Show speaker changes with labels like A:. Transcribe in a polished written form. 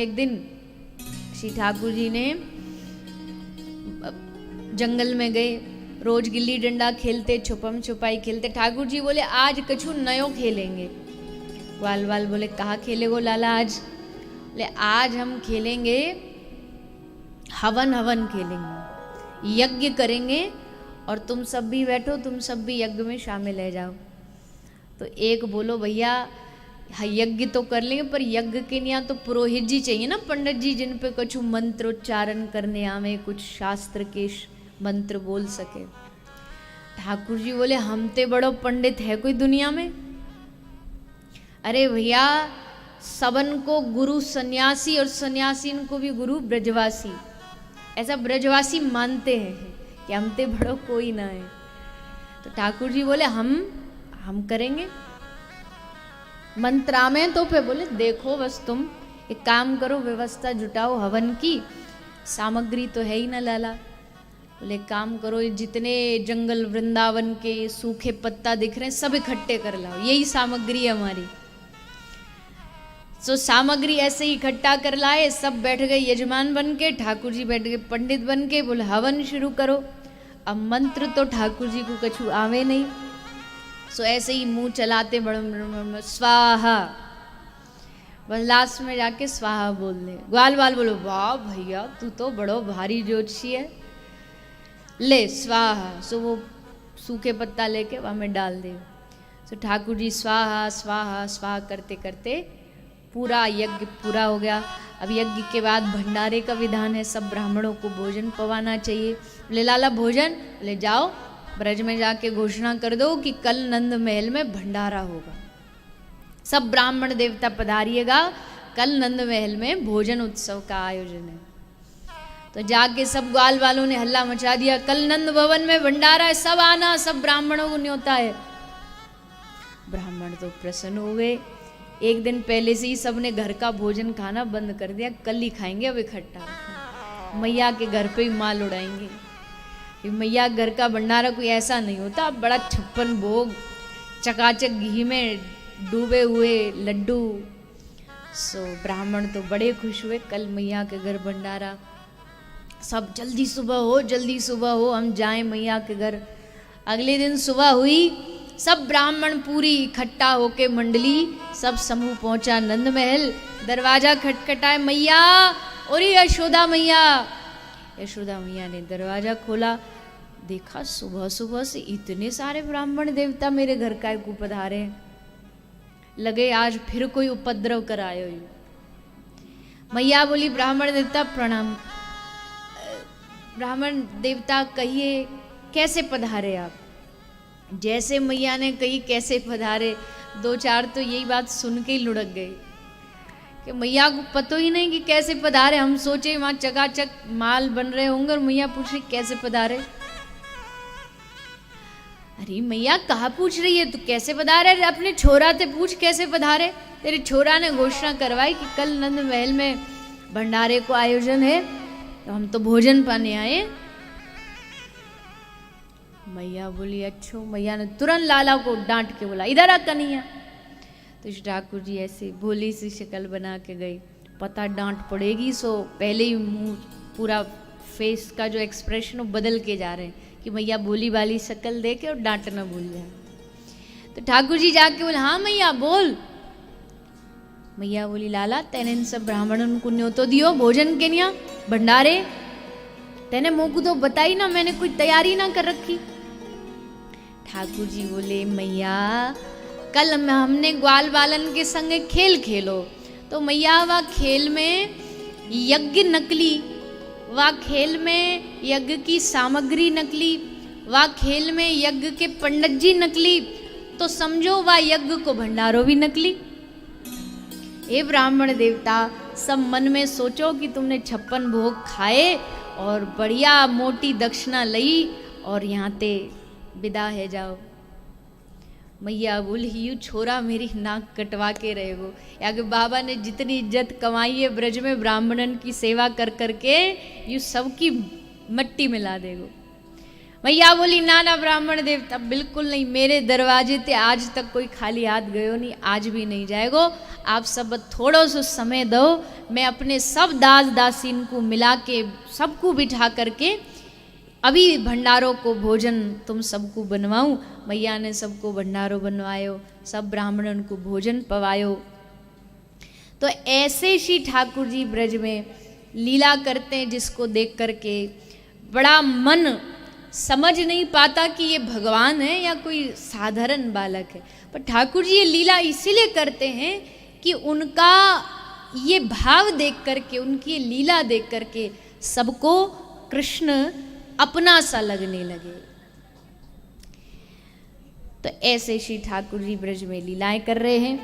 A: एक दिन श्री ठाकुर जी ने जंगल में गए, रोज गिल्ली डंडा खेलते, छुपम छुपाई खेलते। ठाकुर जी बोले आज कछु नयो खेलेंगे। ग्वाल वाल बोले कहाँ खेलेगो लाला आज? बोले आज हम खेलेंगे हवन, हवन खेलेंगे, यज्ञ करेंगे और तुम सब भी बैठो, तुम सब भी यज्ञ में शामिल हो जाओ। तो एक बोलो भैया यज्ञ तो कर लेंगे पर यज्ञ के यहाँ तो पुरोहित जी चाहिए ना, पंडित जी, जिन पे कुछ मंत्रोच्चारण करने आवे, कुछ शास्त्र के मंत्र बोल सके। ठाकुर जी बोले हम ते बड़ो पंडित है कोई दुनिया में? अरे भैया सबन को गुरु सन्यासी और सन्यासी को भी गुरु ब्रजवासी, ऐसा ब्रजवासी मानते हैं कि हम ते बड़ो कोई ना है। तो ठाकुर जी बोले हम करेंगे मंत्रा में। तो पे बोले देखो बस तुम एक काम करो, व्यवस्था जुटाओ हवन की, सामग्री तो है ही ना लाला। बोले काम करो, जितने जंगल वृंदावन के सूखे पत्ता दिख रहे हैं सब इकट्ठे कर लाओ, यही सामग्री है हमारी। तो सामग्री ऐसे ही इकट्ठा कर लाए, सब बैठ गए यजमान बन के, ठाकुर जी बैठ गए पंडित बन के। बोले हवन शुरू करो। अब मंत्र तो ठाकुर जी को कछु आवे नहीं, सो ऐसे ही मुंह चलाते बड़ स्वाहा, बस लास्ट में जाके स्वाहा बोल दे। ग्वाल वाल बोलो वाह भैया तू तो बड़ो भारी ज्योतिषी है, ले स्वाहा। सो वो सूखे पत्ता लेके वहाँ में डाल दे। सो ठाकुर जी स्वाहा स्वाहा स्वाहा करते करते पूरा यज्ञ पूरा हो गया। अब यज्ञ के बाद भंडारे का विधान है, सब ब्राह्मणों को भोजन पवाना चाहिए। बोले लाला भोजन? ले जाओ ब्रज में जाके घोषणा कर दो कि कल नंद महल में भंडारा होगा, सब ब्राह्मण देवता पधारिएगा, कल नंद महल में भोजन उत्सव का आयोजन है। तो जाके सब ग्वाल वालों ने हल्ला मचा दिया, कल नंद भवन में भंडारा है, सब आना, सब ब्राह्मणों को न्योता है। ब्राह्मण तो प्रसन्न हो गए। एक दिन पहले से ही सबने घर का भोजन खाना बंद कर दिया, कल ही खाएंगे अब इकट्ठा, मैया के घर पे ही माल उड़ाएंगे। मैया घर का भंडारा कोई ऐसा नहीं होता, बड़ा 56 भोग, चकाचक घी में डूबे हुए लड्डू। सो ब्राह्मण तो बड़े खुश हुए, कल मैया के घर भंडारा, सब जल्दी सुबह हो हम जाएं मैया के घर। अगले दिन सुबह हुई, सब ब्राह्मण पूरी इकट्ठा होके मंडली सब समूह पहुंचा नंद महल। दरवाजा खटखटाए, मैया और यशोदा मैया। यशोदा मैया ने दरवाजा खोला, देखा सुबह सुबह से इतने सारे ब्राह्मण देवता मेरे घर का को पधारे, लगे आज फिर कोई उपद्रव करायो। मैया बोली ब्राह्मण देवता प्रणाम। ब्राह्मण देवता कहिए कैसे पधारे आप? जैसे मैया ने कही कैसे पधारे, 2-4 तो यही बात सुन के ही लुढ़क गई कि मैया को पता ही नहीं कि कैसे पधारे। हम सोचे वहाँ चकाचक माल बन रहे होंगे और मैया पूछ रही कैसे पधारे। अरे मैया कहाँ पूछ रही है, तू कैसे पधारे? अपने छोरा से पूछ कैसे पधारे। तेरे छोरा ने घोषणा करवाई कि कल नंद महल में भंडारे को आयोजन है, तो हम तो भोजन पाने आए। मैया बोली अच्छो। मैया ने तुरंत लाला को डांट के बोला इधर आ कन्हैया। तो ठाकुर जी ऐसे भोली सी शक्ल बना के गई, पता डांट पड़ेगी, सो पहले ही मुंह पूरा फेस का जो एक्सप्रेशन वो बदल के जा रहे हैं कि मैया भोली वाली शक्ल दे के और डांट ना भूल जाए। तो ठाकुर जी जाके बोले हाँ मैया बोल। मैया बोली लाला तेने इन सब ब्राह्मणों को न्योतो दियो भोजन के निया भंडारे, तेने मुँह को तो बताई ना, मैंने कोई तैयारी ना कर रखी। ठाकुर जी बोले मैया कल हमने ग्वाल बालन के संग खेल खेलो, तो मैया वह खेल में यज्ञ नकली, वह खेल में यज्ञ की सामग्री नकली, वह खेल में यज्ञ के पंडित जी नकली, तो समझो वह यज्ञ को भंडारो भी नकली। हे ब्राह्मण देवता सब मन में सोचो कि तुमने 56 भोग खाए और बढ़िया मोटी दक्षिणा लई और यहाँ ते विदा है जाओ। मैया बोली यू छोरा मेरी नाक कटवा के रहेगो, या कि बाबा ने जितनी इज्जत कमाई है ब्रज में ब्राह्मणन की सेवा कर करके यू सबकी मट्टी मिला देगो। मैया बोली ना ना ब्राह्मण देवता बिल्कुल नहीं, मेरे दरवाजे ते आज तक कोई खाली हाथ गयो नहीं, आज भी नहीं जाएगो। आप सब थोड़ो सो समय दो, मैं अपने सब दास दासीन को मिला के सबको बिठा करके अभी भंडारों को भोजन तुम सबको बनवाऊं। मैया ने सबको भंडारो बनवायो, सब ब्राह्मणों को भोजन पवायो। तो ऐसे श्री ठाकुर जी ब्रज में लीला करते हैं, जिसको देख करके बड़ा मन समझ नहीं पाता कि ये भगवान है या कोई साधारण बालक है। पर ठाकुर जी ये लीला इसीलिए करते हैं कि उनका ये भाव देख करके, उनकी ये लीला देख करके सबको कृष्ण अपना सा लगने लगे। तो ऐसे श्री ठाकुर जी ब्रज में लीलाएं कर रहे हैं।